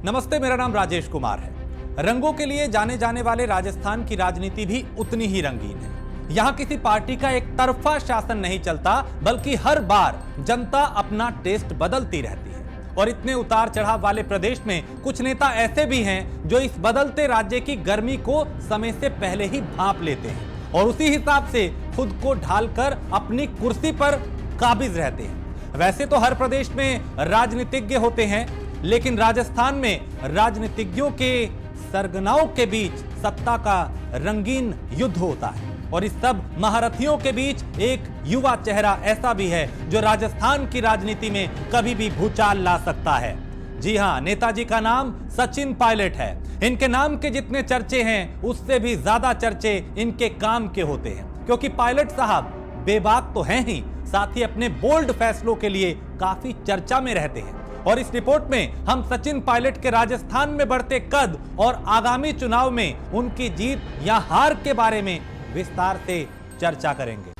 नमस्ते, मेरा नाम राजेश कुमार है। रंगों के लिए जाने जाने वाले राजस्थान की राजनीति भी उतनी ही रंगीन है। यहाँ किसी पार्टी का एक तरफा शासन नहीं चलता, बल्कि हर बार जनता अपना टेस्ट बदलती रहती है। और इतने उतार चढ़ाव वाले प्रदेश में कुछ नेता ऐसे भी हैं जो इस बदलते राज्य की गर्मी को समय से पहले ही भांप लेते हैं और उसी हिसाब से खुद को ढालकर अपनी कुर्सी पर काबिज रहते हैं। वैसे तो हर प्रदेश में राजनीतिज्ञ होते हैं, लेकिन राजस्थान में राजनीतिज्ञों के सरगनाओं के बीच सत्ता का रंगीन युद्ध होता है। और इस सब महारथियों के बीच एक युवा चेहरा ऐसा भी है जो राजस्थान की राजनीति में कभी भी भूचाल ला सकता है। जी हां, नेताजी का नाम सचिन पायलट है। इनके नाम के जितने चर्चे हैं उससे भी ज्यादा चर्चे इनके काम के होते हैं, क्योंकि पायलट साहब बेबाक तो हैं ही, साथ ही अपने बोल्ड फैसलों के लिए काफी चर्चा में रहते हैं। और इस रिपोर्ट में हम सचिन पायलट के राजस्थान में बढ़ते कद और आगामी चुनाव में उनकी जीत या हार के बारे में विस्तार से चर्चा करेंगे।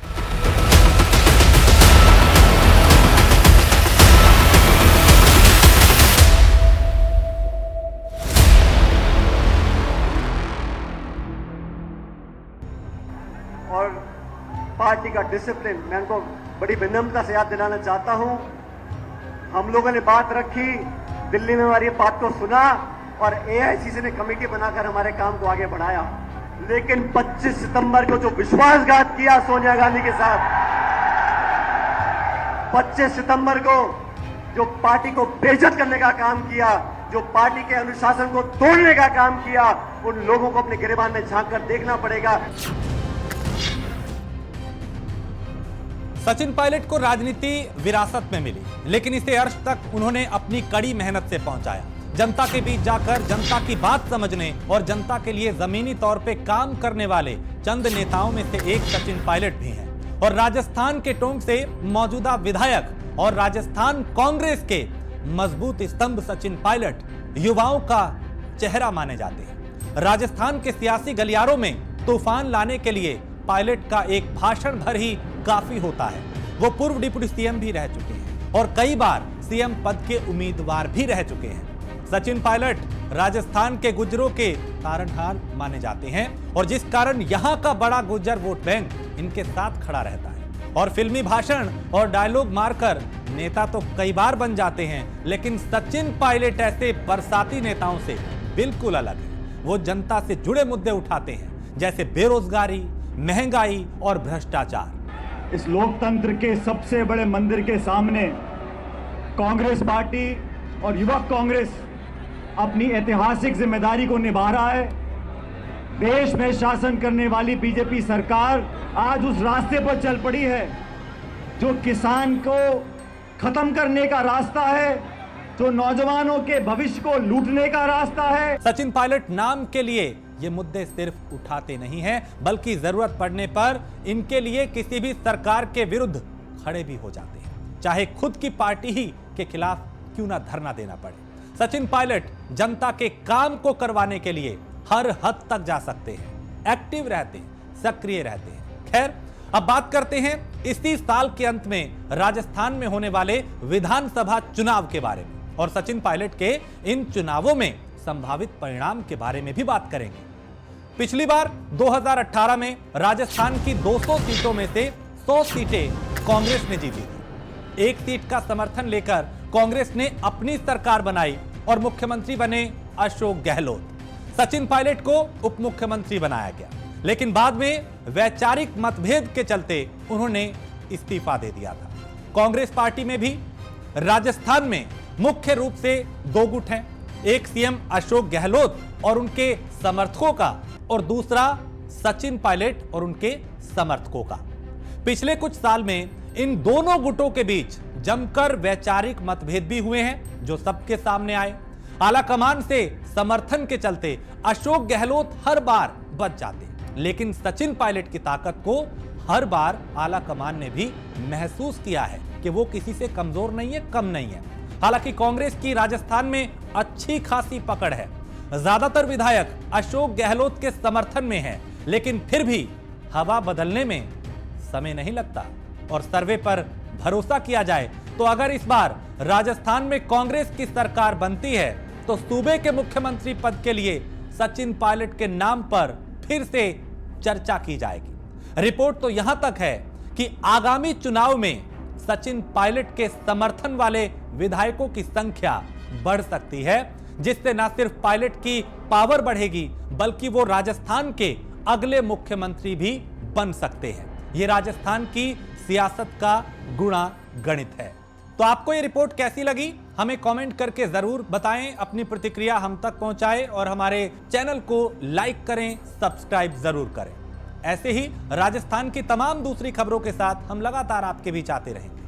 और पार्टी का डिसिप्लिन मैं उनको बड़ी विनम्रता से याद दिलाना चाहता हूं। हम लोगों ने बात रखी, दिल्ली में हमारी बात को सुना और एआईसीसी ने कमेटी बनाकर हमारे काम को आगे बढ़ाया। लेकिन 25 सितंबर को जो विश्वासघात किया सोनिया गांधी के साथ, 25 सितंबर को जो पार्टी को बेइज्जत करने का काम किया, जो पार्टी के अनुशासन को तोड़ने का काम किया, उन लोगों को अपने गिरेबान में झांक कर देखना पड़ेगा। सचिन पायलट को राजनीति विरासत में मिली, लेकिन इसे अर्श तक उन्होंने अपनी कड़ी मेहनत से पहुंचाया। जनता के बीच जाकर जनता की बात समझने और जनता के लिए जमीनी तौर पे काम करने वाले चंद नेताओं में से एक सचिन पायलट भी हैं। और राजस्थान के टोंक से मौजूदा विधायक और राजस्थान कांग्रेस के मजबूत स्तंभ सचिन पायलट युवाओं का चेहरा माने जाते हैं। राजस्थान के सियासी गलियारों में तूफान लाने के लिए पायलट का एक भाषण भर ही काफी होता है। वो पूर्व डिप्टी सीएम भी रह चुके हैं और कई बार सीएम पद के उम्मीदवार भी रह चुके हैं। सचिन पायलट राजस्थान के गुर्जरों के तारणहार माने जाते हैं और जिस कारण यहां का बड़ा गुर्जर वोट बैंक इनके साथ खड़ा रहता है। और फिल्मी भाषण और डायलॉग मारकर नेता तो कई बार बन जाते हैं, लेकिन सचिन पायलट ऐसे बरसाती नेताओं से बिल्कुल अलग है। वो जनता से जुड़े मुद्दे उठाते हैं, जैसे बेरोजगारी, महंगाई और भ्रष्टाचार। इस लोकतंत्र के सबसे बड़े मंदिर के सामने कांग्रेस पार्टी और युवक कांग्रेस अपनी ऐतिहासिक जिम्मेदारी को निभा रहा है। देश में शासन करने वाली बीजेपी सरकार आज उस रास्ते पर चल पड़ी है जो किसान को खत्म करने का रास्ता है, जो नौजवानों के भविष्य को लूटने का रास्ता है। सचिन पायलट नाम के लिए ये मुद्दे सिर्फ उठाते नहीं हैं, बल्कि जरूरत पड़ने पर इनके लिए किसी भी सरकार के विरुद्ध खड़े भी हो जाते हैं, चाहे खुद की पार्टी ही के खिलाफ क्यों ना धरना देना पड़े। सचिन पायलट जनता के काम को करवाने के लिए हर हद तक जा सकते हैं, एक्टिव रहते हैं, सक्रिय रहते हैं। खैर, अब बात करते हैं इसी साल के अंत में राजस्थान में होने वाले विधानसभा चुनाव के बारे में और सचिन पायलट के इन चुनावों में संभावित परिणाम के बारे में भी बात करेंगे। पिछली बार 2018 में राजस्थान की 200 सीटों में से 100 सीटें कांग्रेस ने जीती थी। एक सीट का समर्थन लेकर कांग्रेस ने अपनी सरकार बनाई और मुख्यमंत्री बने अशोक गहलोत। सचिन पायलट को उप मुख्यमंत्री बनाया गया, लेकिन बाद में वैचारिक मतभेद के चलते उन्होंने इस्तीफा दे दिया था। कांग्रेस पार्टी में भी राजस्थान में मुख्य रूप से दो गुट हैं, एक सीएम अशोक गहलोत और उनके समर्थकों का और दूसरा सचिन पायलट और उनके समर्थकों का। पिछले कुछ साल में इन दोनों गुटों के बीच जमकर वैचारिक मतभेद भी हुए हैं, जो सबके सामने आए। आला कमान से समर्थन के चलते अशोक गहलोत हर बार बच जाते, लेकिन सचिन पायलट की ताकत को हर बार आला कमान ने भी महसूस किया है कि वो किसी से कमजोर नहीं है, कम नहीं है। हालांकि कांग्रेस की राजस्थान में अच्छी खासी पकड़ है, ज्यादातर विधायक अशोक गहलोत के समर्थन में हैं, लेकिन फिर भी हवा बदलने में समय नहीं लगता। और सर्वे पर भरोसा किया जाए तो अगर इस बार राजस्थान में कांग्रेस की सरकार बनती है तो सूबे के मुख्यमंत्री पद के लिए सचिन पायलट के नाम पर फिर से चर्चा की जाएगी। रिपोर्ट तो यहां तक है कि आगामी चुनाव में सचिन पायलट के समर्थन वाले विधायकों की संख्या बढ़ सकती है, जिससे न सिर्फ पायलट की पावर बढ़ेगी बल्कि वो राजस्थान के अगले मुख्यमंत्री भी बन सकते हैं। ये राजस्थान की सियासत का गुणा गणित है। तो आपको ये रिपोर्ट कैसी लगी हमें कमेंट करके जरूर बताएं, अपनी प्रतिक्रिया हम तक पहुंचाएं और हमारे चैनल को लाइक करें, सब्सक्राइब जरूर करें। ऐसे ही राजस्थान की तमाम दूसरी खबरों के साथ हम लगातार आपके बीच आते रहेंगे।